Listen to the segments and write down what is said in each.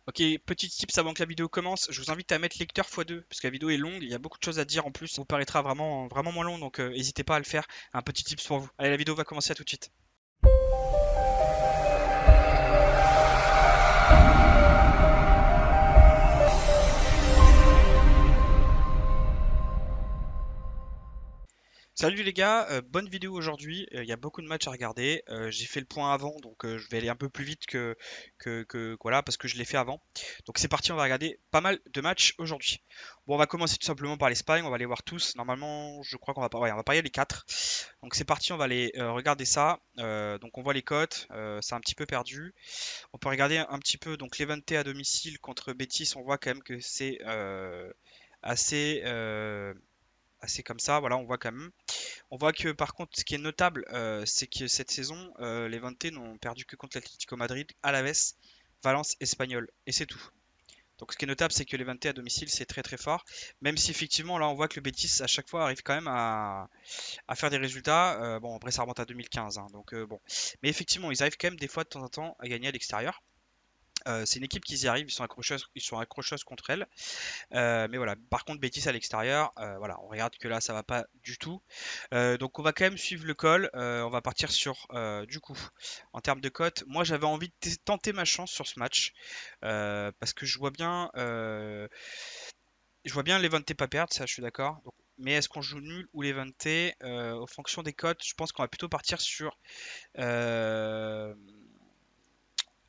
Ok, petit tips avant que la vidéo commence, je vous invite à mettre lecteur x2 parce que la vidéo est longue, il y a beaucoup de choses à dire en plus, ça vous paraîtra vraiment, vraiment moins long donc n'hésitez pas à le faire. Un petit tips pour vous. Allez, la vidéo va commencer à tout de suite. Salut les gars, bonne vidéo aujourd'hui. Il y a beaucoup de matchs à regarder. J'ai fait le point avant, donc je vais aller un peu plus vite voilà parce que je l'ai fait avant. Donc c'est parti, on va regarder pas mal de matchs aujourd'hui. Bon, on va commencer tout simplement par l'Espagne. On va les voir tous. Normalement, je crois qu'on va pas, ouais, on va parier les 4. Donc c'est parti, on va aller regarder ça. Donc on voit les cotes, c'est un petit peu perdu. On peut regarder un petit peu donc Levante à domicile contre Betis. On voit quand même que c'est assez assez comme ça. Voilà, on voit quand même. On voit que par contre, ce qui est notable, c'est que cette saison, les Levante n'ont perdu que contre l'Atlético Madrid, Alaves, Valence, Espagnol, et c'est tout. Donc ce qui est notable, c'est que les Levante à domicile, c'est très très fort. Même si effectivement, là, on voit que le Betis, à chaque fois, arrive quand même à faire des résultats. Bon, après, ça remonte à 2015, hein, donc bon. Mais effectivement, ils arrivent quand même des fois de temps en temps à gagner à l'extérieur. C'est une équipe qui y arrive, ils sont accrocheuses contre elle. Mais voilà, par contre, Betis à l'extérieur, voilà, on regarde que là, ça va pas du tout. Donc on va quand même suivre le call. On va partir sur du coup en termes de cote. Moi j'avais envie de tenter ma chance sur ce match parce que je vois bien Levante pas perdre, ça je suis d'accord. Mais est-ce qu'on joue nul ou Levante en fonction des cotes? Je pense qu'on va plutôt partir sur euh,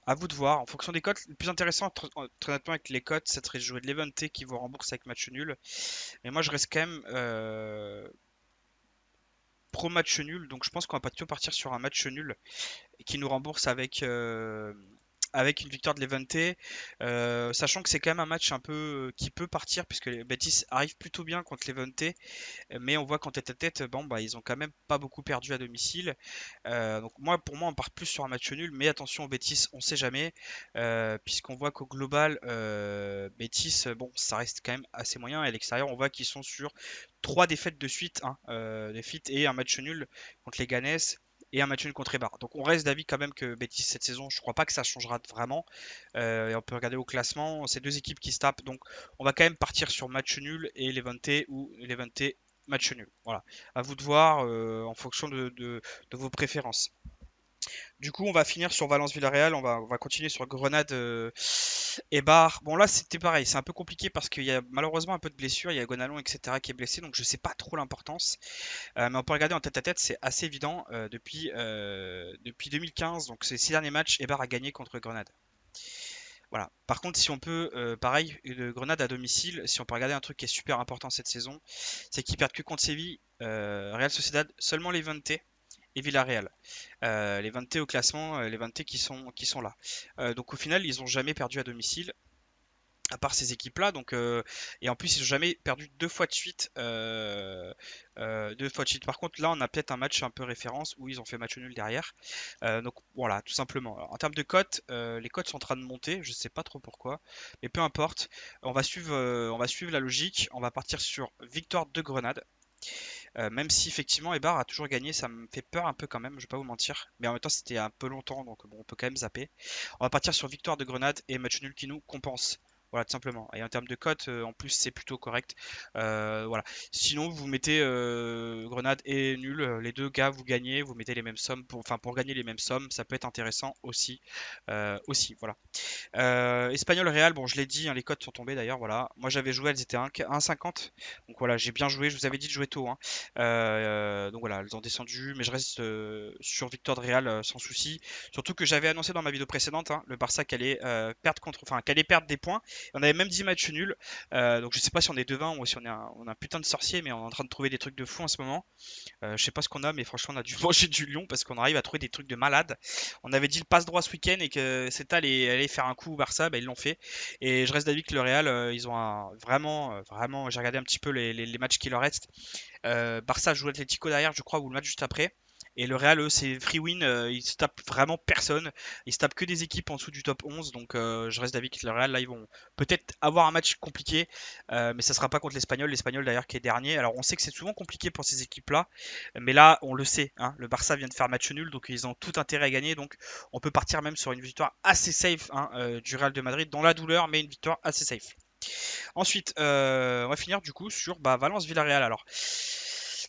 à vous de voir. En fonction des cotes, le plus intéressant très honnêtement avec les cotes, ça serait de jouer de Levante qui vous rembourse avec match nul. Mais moi je reste quand même pro match nul, donc je pense qu'on va plutôt partir sur un match nul qui nous rembourse avec une victoire de Levante, sachant que c'est quand même un match un peu qui peut partir puisque les Betis arrive plutôt bien contre Levante, mais on voit qu'en tête à tête, bon, bah, ils ont quand même pas beaucoup perdu à domicile. Donc moi, pour moi, on part plus sur un match nul, mais attention au Betis, on sait jamais, puisqu'on voit qu'au global, Betis, bon, ça reste quand même assez moyen. Et à l'extérieur, on voit qu'ils sont sur trois défaites de suite, hein, défaites et un match nul contre les Ganes et un match nul contre Eibar. Donc on reste d'avis quand même que Betis cette saison, je crois pas que ça changera vraiment. Et on peut regarder au classement, c'est deux équipes qui se tapent. Donc on va quand même partir sur match nul et Levante ou Levante match nul. Voilà. À vous de voir en fonction de vos préférences. Du coup, on va finir sur Valence-Villarreal. On va continuer sur Grenade et Bar. Bon, là, c'était pareil. C'est un peu compliqué parce qu'il y a malheureusement un peu de blessures. Il y a Gonalon, etc. qui est blessé. Donc, je sais pas trop l'importance. Mais on peut regarder en tête à tête. C'est assez évident. Depuis 2015, donc ces 6 derniers matchs, Eibar a gagné contre Grenade. Voilà. Par contre, si on peut, pareil, Grenade à domicile, si on peut regarder un truc qui est super important cette saison, c'est qu'ils perdent que contre Séville, Real Sociedad, seulement les Levante et Villarreal. Les 20 au classement, les 20 qui sont là. Donc au final, ils n'ont jamais perdu à domicile à part ces équipes-là. Et en plus, ils n'ont jamais perdu deux fois de suite. Deux fois de suite. Par contre, là, on a peut-être un match un peu référence où ils ont fait match nul derrière. Donc voilà, tout simplement. Alors, en termes de cotes, les cotes sont en train de monter. Je sais pas trop pourquoi, mais peu importe. On va suivre la logique. On va partir sur victoire de Grenade. Même si effectivement Eibar a toujours gagné, ça me fait peur un peu quand même, je vais pas vous mentir. Mais en même temps, c'était un peu longtemps, donc bon, on peut quand même zapper. On va partir sur victoire de Grenade et match nul qui nous compense. Voilà, tout simplement. Et en termes de cote, en plus, c'est plutôt correct. Voilà. Sinon, vous mettez Grenade et nul, les deux gars, vous gagnez, vous mettez les mêmes sommes enfin, pour gagner les mêmes sommes, ça peut être intéressant aussi. Voilà. Espagnol Real, bon, je l'ai dit, hein, les cotes sont tombées d'ailleurs. Voilà. Moi, j'avais joué, elles étaient à 1,50. Donc voilà, j'ai bien joué. Je vous avais dit de jouer tôt, hein. Donc voilà, elles ont descendu, mais je reste sur victoire de Real sans souci. Surtout que j'avais annoncé dans ma vidéo précédente, hein, le Barça qu'elle allait perdre des points. On avait même dit match nul. Donc je sais pas si on est devin ou si on a un putain de sorcier, mais on est en train de trouver des trucs de fou en ce moment. Je sais pas ce qu'on a, mais franchement, on a dû manger du lion parce qu'on arrive à trouver des trucs de malade. On avait dit le passe droit ce week-end et que c'était allait faire un coup au Barça, bah, ils l'ont fait. Et je reste d'avis que le Real, ils ont vraiment, vraiment, j'ai regardé un petit peu les matchs qui leur restent. Barça joue Atlético derrière, je crois, ou le match juste après. Et le Real, eux, c'est free win. Ils se tapent vraiment personne. Ils se tapent que des équipes en dessous du top 11. Donc je reste d'avis que le Real, là, ils vont peut-être avoir un match compliqué. Mais ça sera pas contre l'Espagnol. L'Espagnol, d'ailleurs, qui est dernier. Alors on sait que c'est souvent compliqué pour ces équipes-là. Mais là, on le sait, hein, le Barça vient de faire match nul. Donc ils ont tout intérêt à gagner. Donc on peut partir même sur une victoire assez safe, hein, du Real de Madrid. Dans la douleur, mais une victoire assez safe. Ensuite, on va finir du coup sur Valence-Villarreal. Alors,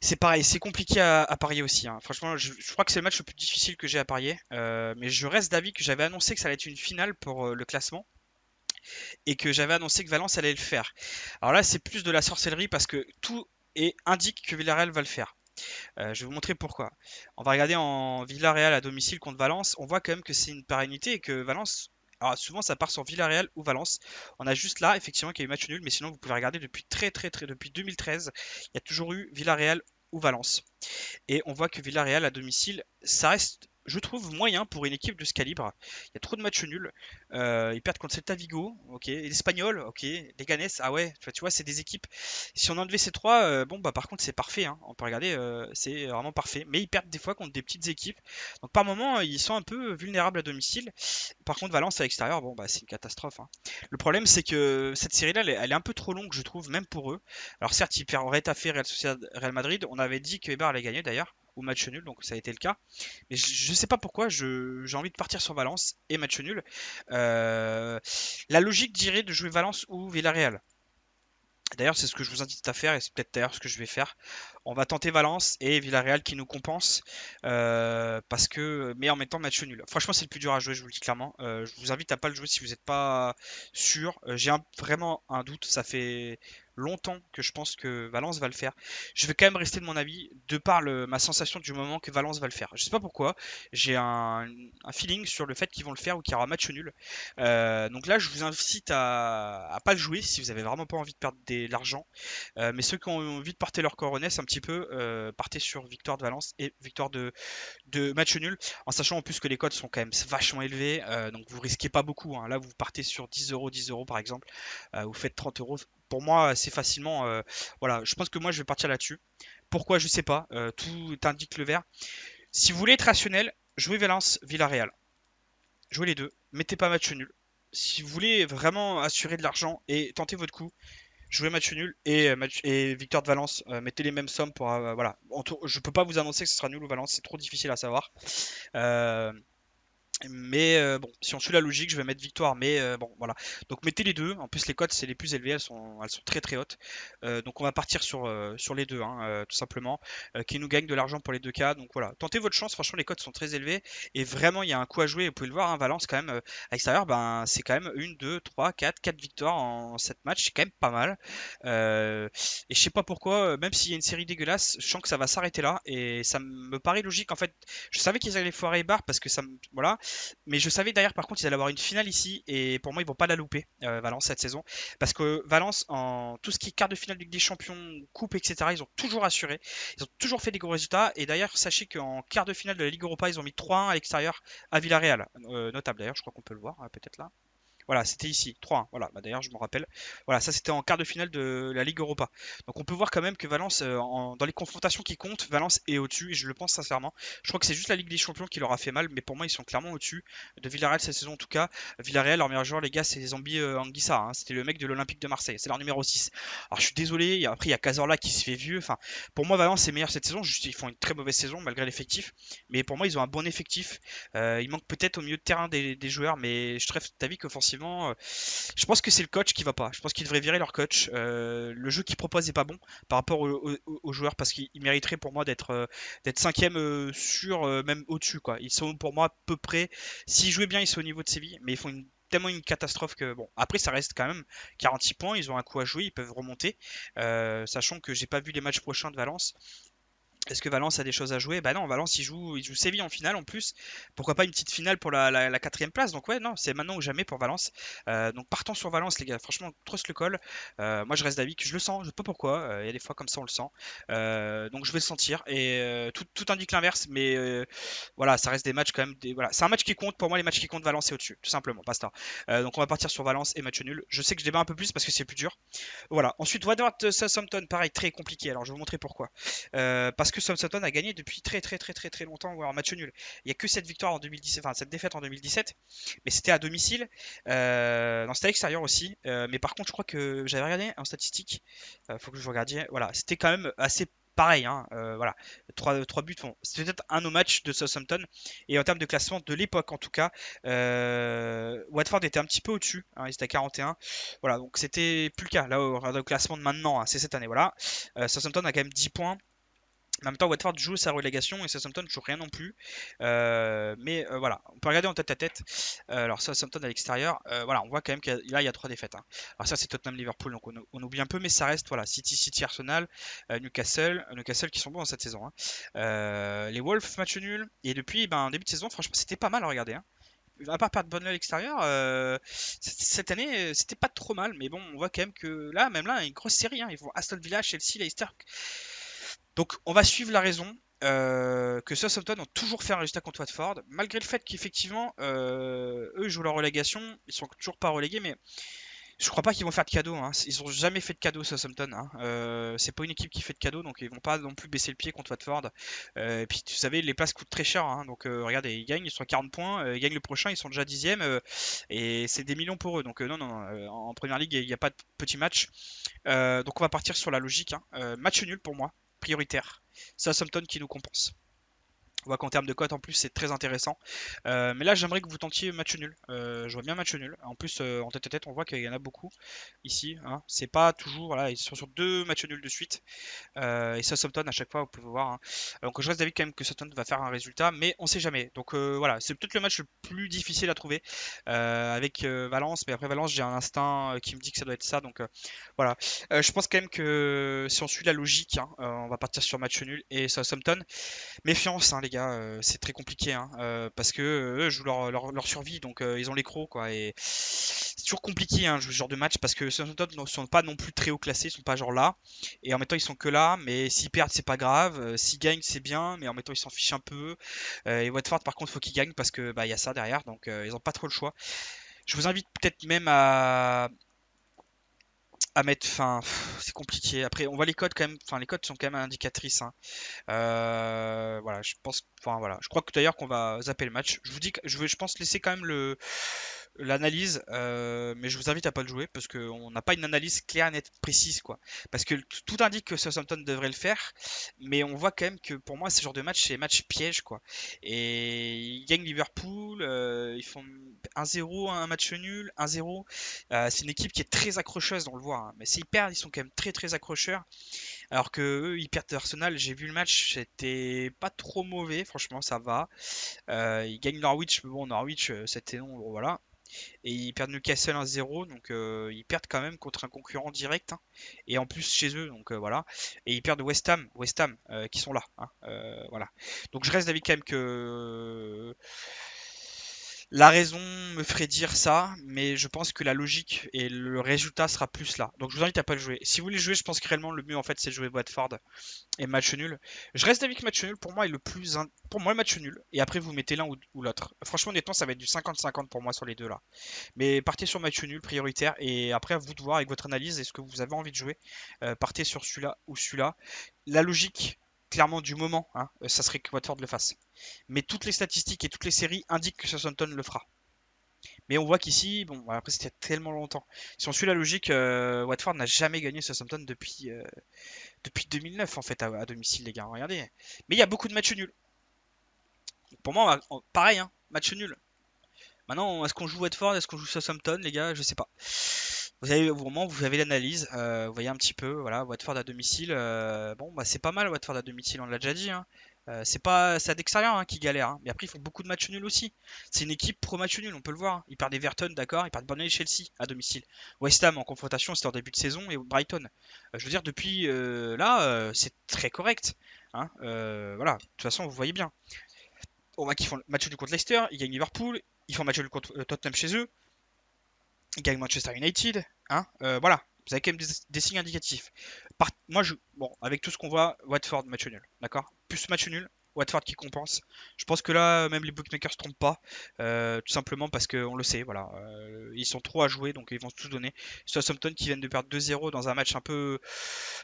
c'est pareil, c'est compliqué à parier aussi, hein. Franchement, je crois que c'est le match le plus difficile que j'ai à parier. Mais je reste d'avis que j'avais annoncé que ça allait être une finale pour le classement et que j'avais annoncé que Valence allait le faire. Alors là, c'est plus de la sorcellerie parce que tout indique que Villarreal va le faire. Je vais vous montrer pourquoi. On va regarder en Villarreal à domicile contre Valence. On voit quand même que c'est une pérennité et que Valence. Alors souvent ça part sur Villarreal ou Valence. On a juste là effectivement qu'il y a eu match nul, mais sinon vous pouvez regarder depuis depuis 2013, il y a toujours eu Villarreal ou Valence. Et on voit que Villarreal à domicile, ça reste, je trouve, moyen pour une équipe de ce calibre. Il y a trop de matchs nuls. Ils perdent contre Celta Vigo, ok. L'Espagnol, ok. Leganés, ah ouais, tu vois, c'est des équipes. Si on enlevait ces trois, bon, bah par contre, c'est parfait, hein. On peut regarder, c'est vraiment parfait. Mais ils perdent des fois contre des petites équipes. Donc par moment, ils sont un peu vulnérables à domicile. Par contre, Valence à l'extérieur, bon, bah c'est une catastrophe, hein. Le problème, c'est que cette série-là, elle est un peu trop longue, je trouve, même pour eux. Alors certes, ils perdent Retafe, Real Sociedad, Real Madrid. On avait dit que Eibar allait gagner d'ailleurs, ou match nul, donc ça a été le cas. Mais je sais pas pourquoi, j'ai envie de partir sur Valence et match nul. Euh, la logique dirait de jouer Valence ou Villarreal. D'ailleurs, c'est ce que je vous invite à faire et c'est peut-être d'ailleurs ce que je vais faire. On va tenter Valence et Villarreal qui nous compense parce que, mais en même temps match nul. Franchement, c'est le plus dur à jouer, je vous le dis clairement. Je vous invite à pas le jouer si vous n'êtes pas sûr. J'ai vraiment un doute. Ça fait longtemps que je pense que Valence va le faire. Je vais quand même rester de mon avis de par ma sensation du moment que Valence va le faire. Je sais pas pourquoi. J'ai un feeling sur le fait qu'ils vont le faire ou qu'il y aura match nul. Donc là, je vous incite à pas le jouer si vous avez vraiment pas envie de perdre de l'argent. Mais ceux qui ont envie de porter leur coronesse un petit peu, partez sur victoire de Valence et victoire de match nul, en sachant en plus que les codes sont quand même vachement élevés, donc vous risquez pas beaucoup, hein. Là, vous partez sur 10 euros par exemple, vous faites 30 euros. Pour moi, c'est facilement. Voilà, je pense que moi, je vais partir là-dessus. Pourquoi, je sais pas. Tout indique le vert. Si vous voulez être rationnel, jouez Valence, Villarreal. Jouez les deux. Mettez pas match nul. Si vous voulez vraiment assurer de l'argent et tenter votre coup, jouez match nul et victoire de Valence. Mettez les mêmes sommes pour voilà. Je peux pas vous annoncer que ce sera nul ou Valence, c'est trop difficile à savoir. Euh, mais bon, si on suit la logique, je vais mettre victoire. Mais bon, voilà. Donc mettez les deux. En plus, les cotes, c'est les plus élevées. Elles sont très très hautes. Donc on va partir sur les deux, hein, tout simplement. Qui nous gagne de l'argent pour les deux cas. Donc voilà. Tentez votre chance. Franchement, les cotes sont très élevées. Et vraiment, il y a un coup à jouer. Vous pouvez le voir, hein, Valence, quand même, à l'extérieur, ben, c'est quand même une, deux, trois, quatre victoires en 7 matchs. C'est quand même pas mal. Et je sais pas pourquoi, même s'il y a une série dégueulasse, je sens que ça va s'arrêter là. Et ça me paraît logique. En fait, je savais qu'ils allaient foirer Bar parce que ça me. Voilà. Mais je savais derrière, par contre, ils allaient avoir une finale ici. Et pour moi, ils vont pas la louper, Valence, cette saison. Parce que Valence, en tout ce qui est quart de finale de Ligue des Champions, Coupe, etc., ils ont toujours assuré. Ils ont toujours fait des gros résultats. Et d'ailleurs, sachez qu'en quart de finale de la Ligue Europa, ils ont mis 3-1 à l'extérieur à Villarreal. Notable d'ailleurs, je crois qu'on peut le voir, peut-être là. Voilà, c'était ici, 3-1. Voilà, bah d'ailleurs, je me rappelle. Voilà, ça c'était en quart de finale de la Ligue Europa. Donc on peut voir quand même que Valence, dans les confrontations qui comptent, Valence est au-dessus, et je le pense sincèrement. Je crois que c'est juste la Ligue des Champions qui leur a fait mal, mais pour moi, ils sont clairement au-dessus de Villarreal cette saison en tout cas. Villarreal, leur meilleur joueur, les gars, c'est Zambi Anguissa, hein. C'était le mec de l'Olympique de Marseille, c'est leur numéro 6. Alors je suis désolé, après il y a Cazorla qui se fait vieux. Enfin, pour moi, Valence est meilleur cette saison. Juste, ils font une très mauvaise saison malgré l'effectif. Mais pour moi, ils ont un bon effectif. Il manque peut-être au milieu de terrain des joueurs, mais je trouve d'avis qu'offensivement. Je pense que c'est le coach qui va pas. Je pense qu'ils devraient virer leur coach. Le jeu qu'ils proposent est pas bon par rapport aux joueurs parce qu'ils mériteraient pour moi d'être cinquième sur même au-dessus quoi. Ils sont pour moi à peu près. S'ils jouaient bien, ils sont au niveau de Séville, mais ils font tellement une catastrophe que bon. Après, ça reste quand même 46 points. Ils ont un coup à jouer, ils peuvent remonter. Sachant que j'ai pas vu les matchs prochains de Valence. Est-ce que Valence a des choses à jouer? Bah non, Valence il joue Séville en finale en plus. Pourquoi pas une petite finale pour la quatrième place? Donc ouais, non, c'est maintenant ou jamais pour Valence. Donc partons sur Valence les gars, franchement, trust le col. Moi je reste d'avis que je le sens, je sais pas pourquoi. Il y a des fois comme ça on le sent. Donc je vais le sentir et tout indique l'inverse, mais voilà, ça reste des matchs quand même. Voilà. C'est un match qui compte, pour moi les matchs qui comptent, Valence est au-dessus, tout simplement, basta. Donc on va partir sur Valence et match nul. Je sais que je débat un peu plus parce que c'est plus dur. Voilà. Ensuite, Watford Southampton, pareil, très compliqué. Alors je vais vous montrer pourquoi. Parce parce que Southampton a gagné depuis très très très très très longtemps, ou alors match nul. Il y a que cette victoire en 2017, enfin cette défaite en 2017, mais c'était à domicile. Non, c'était à l'extérieur aussi. Mais par contre, je crois que j'avais regardé en statistique. Faut que je regarde. Voilà, c'était quand même assez pareil, hein, voilà, trois buts. Bon, c'était peut-être un no match de Southampton. Et en termes de classement de l'époque, en tout cas, Watford était un petit peu au-dessus. Hein, ils étaient à 41. Voilà, donc c'était plus le cas là au classement de maintenant. Hein, c'est cette année. Voilà, Southampton a quand même 10 points. En même temps, Watford joue sa relégation et Southampton ne joue rien non plus. Mais voilà, on peut regarder en tête à tête. Alors, Southampton à l'extérieur, voilà, on voit quand même que là, il y a 3 défaites. Hein. Alors, ça, c'est Tottenham-Liverpool, donc on oublie un peu, mais ça reste voilà, City, Arsenal, Newcastle qui sont bons dans cette saison. Hein. Les Wolves, match nul. Et depuis ben, début de saison, franchement, c'était pas mal à regarder. Hein. À part perdre Burnley à l'extérieur, cette année, c'était pas trop mal. Mais bon, on voit quand même que là, même là, il y a une grosse série. Hein. Ils vont Aston Villa, Chelsea, Leicester. Donc on va suivre la raison que Southampton ont toujours fait un résultat contre Watford, malgré le fait qu'effectivement eux jouent leur relégation, ils sont toujours pas relégués, mais je crois pas qu'ils vont faire de cadeaux. Hein. Ils ont jamais fait de cadeaux Southampton. Hein. C'est pas une équipe qui fait de cadeaux, donc ils vont pas non plus baisser le pied contre Watford. Et puis tu savez, les places coûtent très cher. Hein. Donc regardez, ils gagnent, ils sont à 40 points, ils gagnent le prochain, ils sont déjà 10e, et c'est des millions pour eux. Donc non, non, en première ligue, il n'y a pas de petit match. Donc on va partir sur la logique. Hein. Match nul pour moi, prioritaire. Southampton qui nous compense. On voit qu'en termes de cote en plus c'est très intéressant. Mais là j'aimerais que vous tentiez match nul. Je vois bien match nul. En plus en tête à tête on voit qu'il y en a beaucoup ici. Hein. C'est pas toujours, voilà, ils sont sur 2 matchs nuls de suite. Et Southampton à chaque fois, vous pouvez voir. Hein. Donc je reste d'avis quand même que Southampton va faire un résultat, mais on sait jamais. Donc voilà, c'est peut-être le match le plus difficile à trouver avec Valence, mais après Valence, j'ai un instinct qui me dit que ça doit être ça. Donc voilà, je pense quand même que si on suit la logique, hein, on va partir sur match nul et Southampton. Méfiance, hein, les gars, c'est très compliqué, hein, parce que eux jouent leur survie, donc ils ont les crocs, quoi. Et c'est toujours compliqué, hein, ce genre de match, parce que Southampton ne sont pas non plus très haut classés, ils sont pas genre là. Et en même temps, ils sont que là, mais s'ils perdent, c'est pas grave. S'ils gagnent, c'est bien, mais en même temps, ils s'en fichent un peu. Et Watford, par contre, faut qu'ils gagnent parce que bah il y a ça derrière, donc ils ont pas trop le choix. Je vous invite peut-être même à mettre, enfin, c'est compliqué. Après, on voit les codes quand même. Enfin, les codes sont quand même indicatrices. Hein. Voilà, je pense, enfin voilà, je crois que d'ailleurs qu'on va zapper le match. Je vous dis que je pense laisser quand même l'analyse, mais je vous invite à pas le jouer parce qu'on n'a pas une analyse claire, nette, précise quoi. Parce que tout indique que Southampton devrait le faire, mais on voit quand même que pour moi ce genre de match c'est match piège quoi. Et ils gagnent Liverpool, ils font 1-0, un match nul, 1-0. C'est une équipe qui est très accrocheuse, on le voit. Hein. Mais s'ils perdent, ils sont quand même très très accrocheurs. Alors que eux, ils perdent Arsenal, j'ai vu le match, c'était pas trop mauvais, franchement, ça va. Ils gagnent Norwich, mais bon, Norwich, c'était non, bon, voilà. Et ils perdent Newcastle 1-0, donc ils perdent quand même contre un concurrent direct, hein. Et en plus chez eux, donc voilà. Et ils perdent West Ham qui sont là, hein, voilà. Donc je reste d'avis quand même que la raison me ferait dire ça, mais je pense que la logique et le résultat sera plus là. Donc je vous invite à pas le jouer. Si vous voulez jouer, je pense que réellement le mieux en fait c'est de jouer Watford et match nul. Je reste avec match nul pour moi est le plus pour moi le match nul et après vous mettez l'un ou l'autre. Franchement honnêtement ça va être du 50-50 pour moi sur les deux là. Mais partez sur match nul prioritaire et après à vous de voir avec votre analyse est-ce que vous avez envie de jouer. Partez sur celui-là ou celui-là. La logique clairement du moment, hein, ça serait que Watford le fasse. Mais toutes les statistiques et toutes les séries indiquent que Southampton le fera. Mais on voit qu'ici, bon, après c'était tellement longtemps. Si on suit la logique, Watford n'a jamais gagné Southampton depuis 2009 en fait à domicile les gars. Regardez. Mais il y a beaucoup de matchs nuls. Pour moi, pareil, hein, match nul. Maintenant, est-ce qu'on joue Watford, est-ce qu'on joue Southampton, les gars? Je sais pas. Vous avez vraiment, vous avez l'analyse, vous voyez un petit peu, voilà, Watford à domicile. Bon, bah c'est pas mal Watford à domicile, on l'a déjà dit. Hein. C'est pas, c'est à l'extérieur hein, qui galère. Hein. Mais après, ils font beaucoup de matchs nuls aussi. C'est une équipe pro match nul, on peut le voir. Hein. Ils perdent Everton, d'accord, ils perdent Burnley et Chelsea à domicile. West Ham en confrontation, c'était en début de saison et Brighton. Je veux dire, depuis là, c'est très correct. Hein. Voilà, de toute façon, vous voyez bien. On voit qu'ils font le match nul contre Leicester, ils gagnent Liverpool, ils font match nul contre Tottenham chez eux. Il gagne Manchester United. Hein, voilà, vous avez quand même des signes indicatifs. Moi, bon, avec tout ce qu'on voit, Watford, match nul. D'accord. Plus match nul, Watford qui compense. Je pense que là, même les bookmakers se trompent pas. Tout simplement parce qu'on le sait, voilà. Ils sont trop à jouer, donc ils vont tout donner. Southampton qui viennent de perdre 2-0 dans un match un peu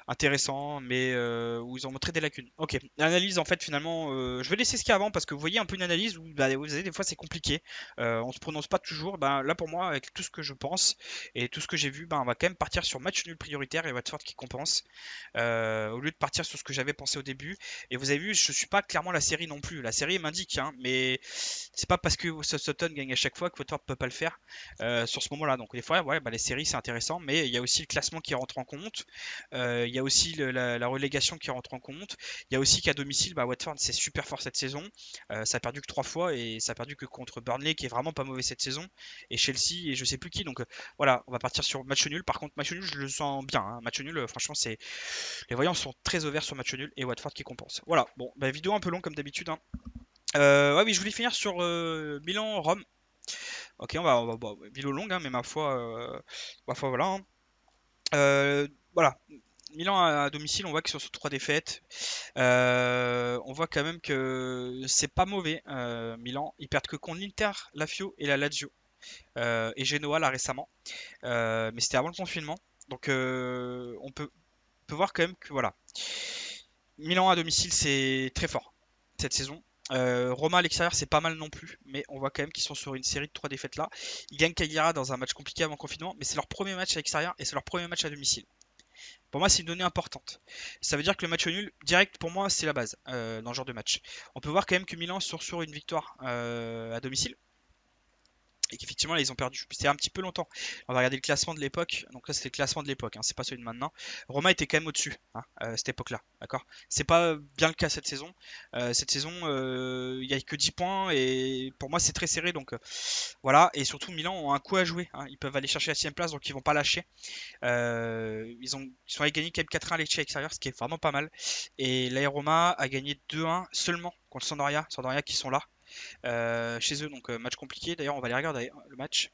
intéressant, mais où ils ont montré des lacunes. Ok, l'analyse en fait finalement, je vais laisser ce qu'il y a avant parce que vous voyez un peu une analyse où bah, vous savez, des fois c'est compliqué. On se prononce pas toujours. Ben, là pour moi, avec tout ce que je pense et tout ce que j'ai vu, ben, on va quand même partir sur match nul prioritaire et Watford qui compense au lieu de partir sur ce que j'avais pensé au début. Et vous avez vu, je suis pas clairement la série non plus. La série m'indique, hein, mais c'est pas parce que Sutton gagne à chaque fois que Watford peut pas le faire sur ce moment-là. Donc des fois, ouais, bah, les séries c'est intéressant, mais il y a aussi le classement qui rentre en compte. Il y a aussi la relégation qui rentre en compte. Il y a aussi qu'à domicile, bah, Watford c'est super fort cette saison. Ça a perdu que 3 fois et ça a perdu que contre Burnley qui est vraiment pas mauvais cette saison et Chelsea et je sais plus qui. Donc voilà, on va partir sur match nul. Par contre, match nul, je le sens bien, hein. Match nul, franchement, c'est les voyants sont très ouverts sur match nul et Watford qui compense. Voilà, bon, bah, vidéo un peu longue comme d'habitude, hein. Ouais, oui, je voulais finir sur Milan-Rome. Ok, bah, vidéo longue, hein, mais ma foi, voilà, hein. Voilà, Milan à domicile, on voit qu'ils sont sur 3 défaites. On voit quand même que c'est pas mauvais. Milan, ils perdent que contre l'Inter, la Fio et la Lazio. Et Genoa là récemment. Mais c'était avant le confinement. Donc on peut voir quand même que voilà. Milan à domicile, c'est très fort cette saison. Roma à l'extérieur, c'est pas mal non plus, mais on voit quand même qu'ils sont sur une série de 3 défaites là. Ils gagnent Cagliari dans un match compliqué avant le confinement, mais c'est leur premier match à l'extérieur et c'est leur premier match à domicile. Pour moi, c'est une donnée importante. Ça veut dire que le match nul, direct, pour moi, c'est la base dans ce genre de match. On peut voir quand même que Milan sort sur une victoire à domicile et qu'effectivement là ils ont perdu. C'était un petit peu longtemps. On va regarder le classement de l'époque. Donc là c'était le classement de l'époque, hein, c'est pas celui de maintenant. Roma était quand même au-dessus, hein, cette époque-là, d'accord. C'est pas bien le cas cette saison. Cette saison, il y a que 10 points et pour moi c'est très serré. Donc voilà. Et surtout Milan ont un coup à jouer, hein. Ils peuvent aller chercher la 6ème place, donc ils vont pas lâcher. Ils sont allés gagner quand même 4-1 à Lecce extérieur, ce qui est vraiment pas mal. Et l'AS Roma a gagné 2-1 seulement contre Sampdoria. Sampdoria qui sont là chez eux, donc match compliqué. D'ailleurs, on va aller regarder le match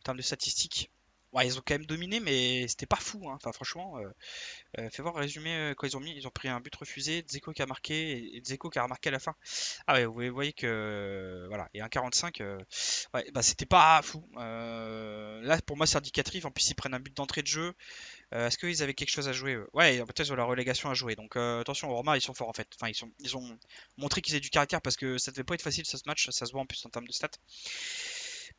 en termes de statistiques. Ouais, ils ont quand même dominé, mais c'était pas fou, hein. Enfin, franchement, fais voir le résumé quand ils ont mis. Ils ont pris un but refusé, Dzeko qui a marqué et Dzeko qui a remarqué à la fin. Ah ouais, vous voyez que voilà, et un 45, ouais, bah c'était pas fou. Là, pour moi, c'est indicatif. En plus, ils prennent un but d'entrée de jeu. Est-ce qu'ils avaient quelque chose à jouer, eux? Ouais, peut-être ils ont la relégation à jouer. Donc attention, Roma, ils sont forts en fait. Enfin, ils ont montré qu'ils avaient du caractère parce que ça devait pas être facile ce match. Ça se voit en plus en termes de stats.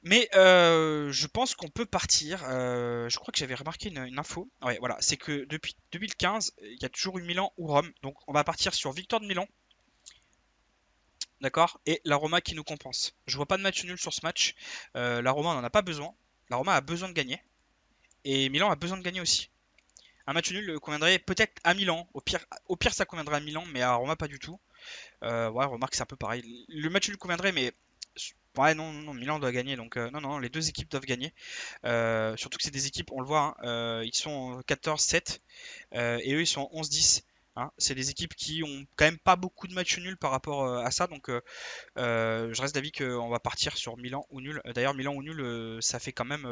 Mais je pense qu'on peut partir. Je crois que j'avais remarqué une info. Ouais, voilà, c'est que depuis 2015, il y a toujours eu Milan ou Rome. Donc on va partir sur victoire de Milan, d'accord, et la Roma qui nous compense. Je vois pas de match nul sur ce match. La Roma, on en a pas besoin. La Roma a besoin de gagner et Milan a besoin de gagner aussi. Un match nul conviendrait peut-être à Milan. Au pire, ça conviendrait à Milan, mais à Roma pas du tout. Ouais, remarque, c'est un peu pareil. Le match nul conviendrait, mais ouais, non, non, non, Milan doit gagner. Donc non, non, les deux équipes doivent gagner. Surtout que c'est des équipes, on le voit, hein, ils sont en 14-7 et eux ils sont en 11-10, hein. C'est des équipes qui ont quand même pas beaucoup de matchs nuls par rapport à ça. Donc je reste d'avis qu'on va partir sur Milan ou nul. D'ailleurs, Milan ou nul, ça fait quand même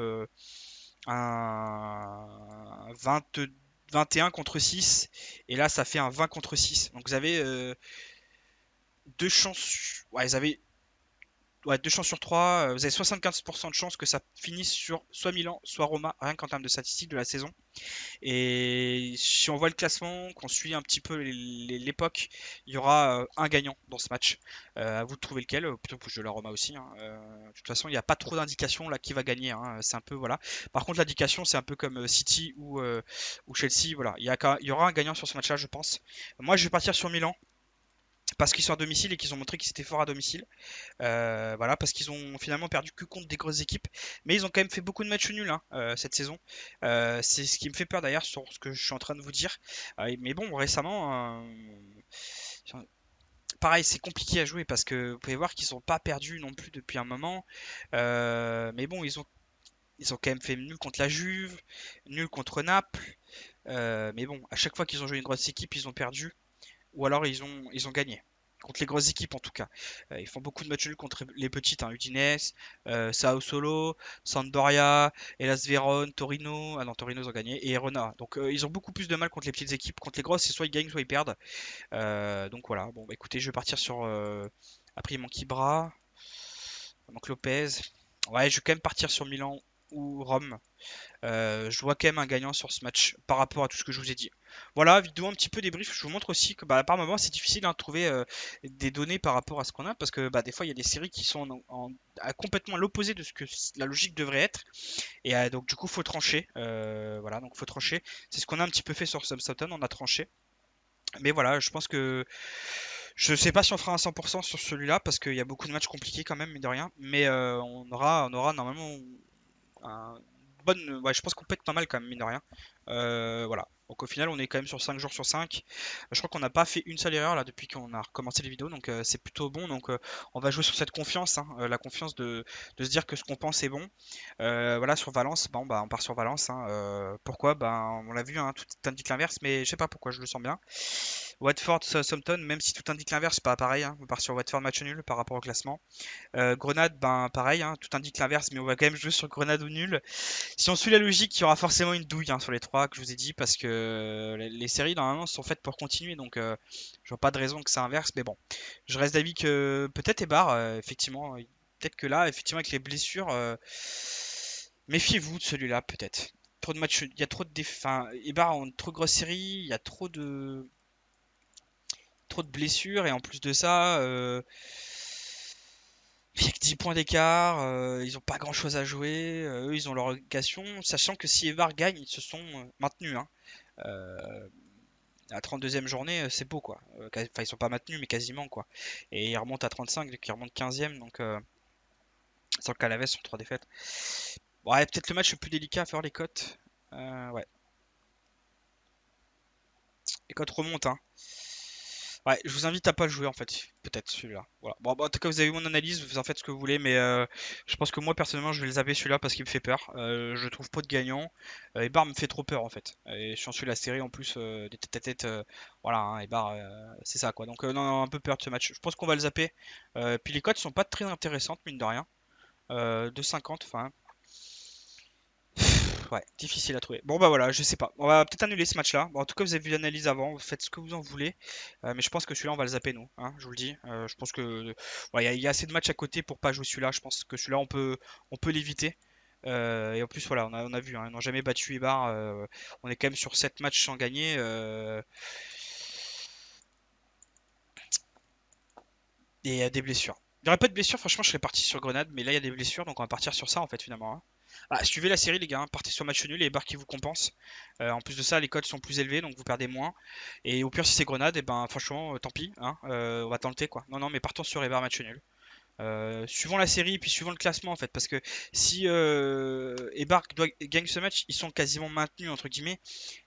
un 20, 21 contre 6 et là ça fait un 20 contre 6. Donc vous avez deux chances, ouais, vous avez ouais, deux chances sur trois, vous avez 75% de chances que ça finisse sur soit Milan, soit Roma, rien qu'en termes de statistiques de la saison. Et si on voit le classement, qu'on suit un petit peu l'époque, il y aura un gagnant dans ce match. À vous de trouver lequel. Plutôt que je la Roma aussi, hein. De toute façon, il n'y a pas trop d'indications là qui va gagner, hein. C'est un peu voilà. Par contre, l'indication, c'est un peu comme City ou Chelsea. Voilà, il y aura un gagnant sur ce match-là, je pense. Moi, je vais partir sur Milan. Parce qu'ils sont à domicile et qu'ils ont montré qu'ils étaient forts à domicile. Voilà, parce qu'ils ont finalement perdu que contre des grosses équipes. Mais ils ont quand même fait beaucoup de matchs nuls, hein, cette saison. C'est ce qui me fait peur d'ailleurs sur ce que je suis en train de vous dire. Mais bon, récemment, pareil, c'est compliqué à jouer parce que vous pouvez voir qu'ils sont pas perdus non plus depuis un moment. Mais bon, ils ont quand même fait nul contre la Juve, nul contre Naples. Mais bon, à chaque fois qu'ils ont joué une grosse équipe, ils ont perdu ou alors ils ont gagné. Contre les grosses équipes en tout cas. Ils font beaucoup de matchs nuls contre les petites, hein, Udinese, Sao Solo, Sampdoria, Hellas Vérone, Torino. Ah non, Torino ils ont gagné, et Verona. Donc ils ont beaucoup plus de mal contre les petites équipes. Contre les grosses, c'est soit ils gagnent, soit ils perdent. Donc voilà, bon bah écoutez, je vais partir sur. Après il manque Ibra, il manque Lopez. Ouais, je vais quand même partir sur Milan ou Rome. Je vois quand même un gagnant sur ce match par rapport à tout ce que je vous ai dit. Voilà, vidéo un petit peu débrief. Je vous montre aussi que bah, par moment c'est difficile hein, de trouver des données par rapport à ce qu'on a parce que bah, des fois il y a des séries qui sont à complètement l'opposé de ce que la logique devrait être. Et donc du coup faut trancher. Voilà, donc faut trancher. C'est ce qu'on a un petit peu fait sur Southampton, on a tranché. Mais voilà, je pense que je sais pas si on fera un 100% sur celui-là parce qu'il y a beaucoup de matchs compliqués quand même, mine de rien. Mais on aura normalement un bonne. Ouais, je pense qu'on peut être pas mal quand même, mine de rien. Voilà. Donc au final, on est quand même sur 5 jours sur 5. Je crois qu'on n'a pas fait une seule erreur là depuis qu'on a recommencé les vidéos, donc c'est plutôt bon. Donc on va jouer sur cette confiance, hein, la confiance de se dire que ce qu'on pense est bon. Voilà, sur Valence, bon, bah, on part sur Valence, hein. Pourquoi? Ben, on l'a vu, hein, tout indique l'inverse, mais je sais pas pourquoi, je le sens bien. Watford, Southampton, même si tout indique l'inverse, c'est pas pareil, hein. On part sur Watford match nul par rapport au classement. Grenade, ben pareil, hein, tout indique l'inverse, mais on va quand même jouer sur Grenade ou nul. Si on suit la logique, il y aura forcément une douille hein, sur les trois que je vous ai dit, parce que les séries normalement sont faites pour continuer, donc je vois pas de raison que ça inverse, mais bon, je reste d'avis que peut-être Ebar, effectivement, peut-être que là, effectivement, avec les blessures, méfiez-vous de celui-là, peut-être. Trop de matchs, il y a trop de enfin, Ebar en trop grosse série, il y a trop de blessures, et en plus de ça, il n'y a que 10 points d'écart, ils ont pas grand chose à jouer, eux ils ont leur relégation, sachant que si Evar gagne, ils se sont maintenus, hein. La 32e journée, c'est beau quoi. Enfin, ils sont pas maintenus, mais quasiment quoi. Et ils remontent à 35, donc ils remontent 15e, donc sans le Calaves sur 3 défaites. Ouais, peut-être le match le plus délicat à faire les cotes. Ouais, les cotes remontent, hein. Ouais, je vous invite à pas le jouer en fait, peut-être celui-là. Voilà. Bon, bah, en tout cas, vous avez eu mon analyse, vous en faites ce que vous voulez, mais je pense que moi personnellement, je vais le zapper celui-là parce qu'il me fait peur. Je trouve pas de gagnant. Ebar me fait trop peur en fait. Et je suis la série en plus des tête à tête. Voilà, hein, Ebar, c'est ça quoi. Donc, non, non, un peu peur de ce match. Je pense qu'on va le zapper. Puis les cotes sont pas très intéressantes, mine de rien. 2,50, enfin, ouais, difficile à trouver. Bon bah voilà, je sais pas. On va peut-être annuler ce match-là. Bon, en tout cas, vous avez vu l'analyse avant, vous faites ce que vous en voulez. Mais je pense que celui-là, on va le zapper nous, hein, je vous le dis. Je pense que voilà, il y a assez de matchs à côté pour pas jouer celui-là. Je pense que celui-là, on peut l'éviter. Et en plus, voilà, on a vu, hein, ils n'ont jamais battu Eibar. On est quand même sur 7 matchs sans gagner. Et il y a des blessures. Il n'y aurait pas de blessures, franchement, je serais parti sur Grenade, mais là, il y a des blessures, donc on va partir sur ça, en fait, finalement, hein. Ah, suivez la série, les gars, hein, partez sur match nul et barres qui vous compensent. En plus de ça, les codes sont plus élevés, donc vous perdez moins. Et au pire, si c'est Grenade, et ben, franchement, tant pis, hein, on va tenter, quoi. Non, non, mais partons sur les barres match nul. Suivant la série, puis suivant le classement, en fait, parce que si Ebar gagne ce match, ils sont quasiment maintenus, entre guillemets.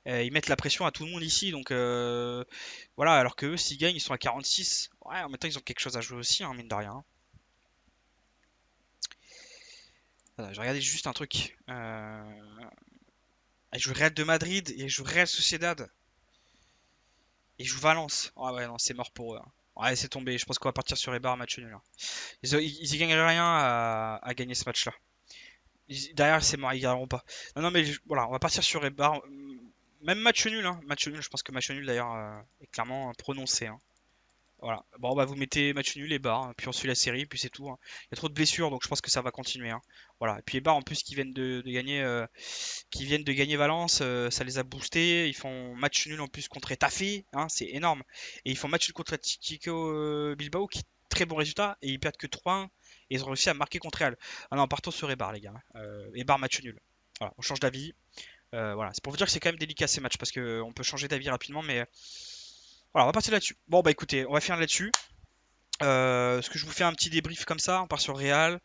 Ils mettent la pression à tout le monde ici, donc voilà, alors que eux, s'ils gagnent, ils sont à 46. Ouais, en même temps, ils ont quelque chose à jouer aussi, hein, mine de rien, hein. Voilà, je regardais juste un truc. Ils jouent Real de Madrid et ils jouent Real Sociedad. Ils jouent Valence. Ah ouais, non, c'est mort pour eux, hein. Ouais, c'est tombé. Je pense qu'on va partir sur Eibar, match nul, hein. Ils y gagneraient rien à gagner ce match-là. Derrière, c'est mort, ils gagneront pas. Non, non, mais voilà, on va partir sur Eibar. Même match nul, hein. Match nul, je pense que match nul d'ailleurs est clairement prononcé, hein. Voilà. Bon, bah vous mettez match nul et barre, hein, puis on suit la série, puis c'est tout, hein. Il y a trop de blessures, donc je pense que ça va continuer, hein. Voilà. Et puis les barres en plus qui viennent de gagner Valence, ça les a boostés. Ils font match nul en plus contre Etafé, hein, c'est énorme. Et ils font match nul contre Atletico Bilbao, qui est très bon résultat, et ils perdent que 3-1. Et ils ont réussi à marquer contre Real. Ah non, partons sur Ebar, les gars. Ebar match nul. Voilà, on change d'avis. Voilà, c'est pour vous dire que c'est quand même délicat ces matchs parce qu'on peut changer d'avis rapidement, mais voilà, on va partir là-dessus. Bon, bah écoutez, on va finir là-dessus. Est-ce que je vous fais un petit débrief comme ça? On part sur Real.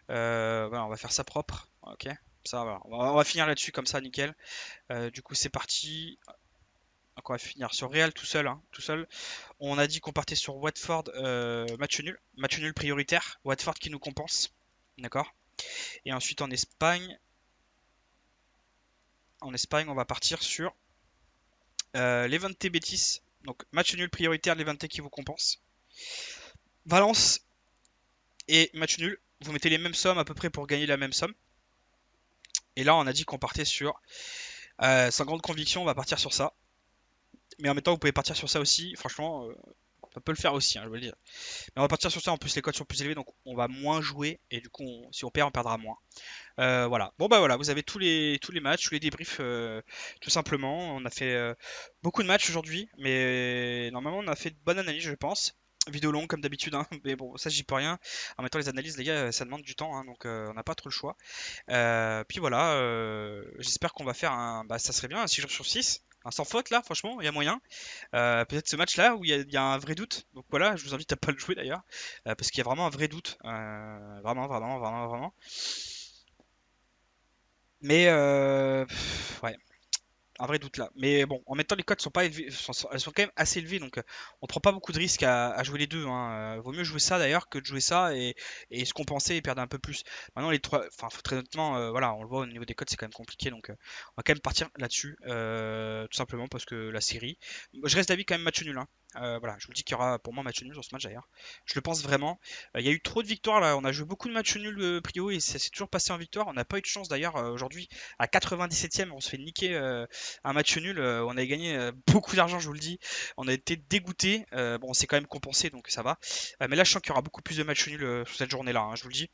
Voilà, on va faire ça propre. Ok. Ça, voilà. On va finir là-dessus comme ça, nickel. Du coup, c'est parti. Donc, on va finir sur Real tout seul, hein, tout seul. On a dit qu'on partait sur Watford, match nul. Match nul prioritaire. Watford qui nous compense. D'accord. Et ensuite, en Espagne, on va partir sur Levante Betis. Donc, match nul prioritaire, Levante qui vous compense. Valence et match nul. Vous mettez les mêmes sommes à peu près pour gagner la même somme. Et là, on a dit qu'on partait sur, sans grande conviction, on va partir sur ça. Mais en même temps, vous pouvez partir sur ça aussi. Franchement, on peut le faire aussi, hein, je veux le dire. Mais on va partir sur ça. En plus, les codes sont plus élevés, donc on va moins jouer. Et du coup, si on perd, on perdra moins. Voilà. Bon bah voilà, vous avez tous les matchs, tous les débriefs, tout simplement. On a fait beaucoup de matchs aujourd'hui, mais normalement on a fait de bonnes analyses, je pense. Vidéo longue comme d'habitude, hein, mais bon, ça j'y peux rien. En même temps, les analyses, les gars, ça demande du temps, hein, donc on n'a pas trop le choix. Puis voilà, j'espère qu'on va faire un. Bah, ça serait bien, un 6 jours sur 6. Un sans faute là, franchement, il y a moyen. Peut-être ce match-là où il y a un vrai doute. Donc voilà, je vous invite à pas le jouer d'ailleurs, parce qu'il y a vraiment un vrai doute. Vraiment, vraiment, vraiment, vraiment. Mais ouais, un vrai doute là. Mais bon, en même temps, les cotes sont pas élevées, elles sont quand même assez élevées, donc on prend pas beaucoup de risques à jouer les deux, hein. Vaut mieux jouer ça d'ailleurs que de jouer ça et se compenser et perdre un peu plus. Maintenant, les trois, enfin, très honnêtement, voilà, on le voit au niveau des cotes, c'est quand même compliqué, donc on va quand même partir là-dessus, tout simplement parce que la série. Moi, je reste d'avis quand même match nul, hein. Voilà, je vous dis qu'il y aura pour moi match nul sur ce match d'ailleurs. Je le pense vraiment. Il y a eu trop de victoires là. On a joué beaucoup de matchs nuls Prio et ça s'est toujours passé en victoire. On n'a pas eu de chance d'ailleurs aujourd'hui à 97e. On se fait niquer un match nul. On avait gagné beaucoup d'argent, je vous le dis. On a été dégoûté. Bon, on s'est quand même compensé donc ça va. Mais là, je sens qu'il y aura beaucoup plus de matchs nuls sur cette journée-là, hein, je vous le dis.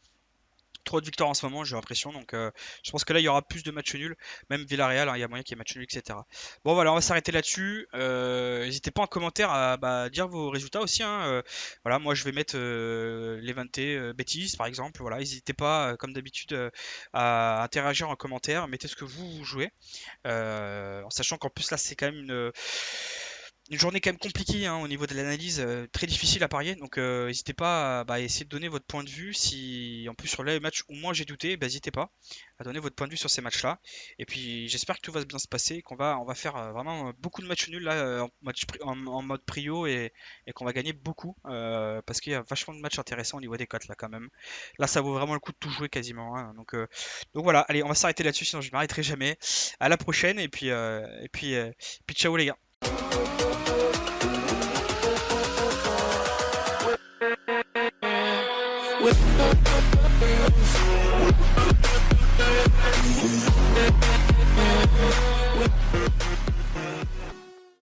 Trop de victoires en ce moment, j'ai l'impression. Donc, je pense que là, il y aura plus de matchs nuls. Même Villarreal, hein, il y a moyen qu'il y ait match nul, etc. Bon, voilà, on va s'arrêter là-dessus. N'hésitez pas en commentaire à dire vos résultats aussi, hein. Voilà, moi, je vais mettre l'Evante bêtises, par exemple. Voilà, n'hésitez pas, comme d'habitude, à interagir en commentaire. Mettez ce que vous jouez. En sachant qu'en plus, là, c'est quand même une journée quand même compliquée hein, au niveau de l'analyse, très difficile à parier. Donc n'hésitez pas à essayer de donner votre point de vue. Si en plus sur les matchs où moi j'ai douté, n'hésitez pas à donner votre point de vue sur ces matchs-là. Et puis j'espère que tout va bien se passer, qu'on va faire vraiment beaucoup de matchs nuls là en mode prio et qu'on va gagner beaucoup parce qu'il y a vachement de matchs intéressants au niveau des cotes là quand même. Là ça vaut vraiment le coup de tout jouer quasiment, hein. Donc voilà, allez on va s'arrêter là-dessus sinon je m'arrêterai jamais. À la prochaine et puis ciao les gars.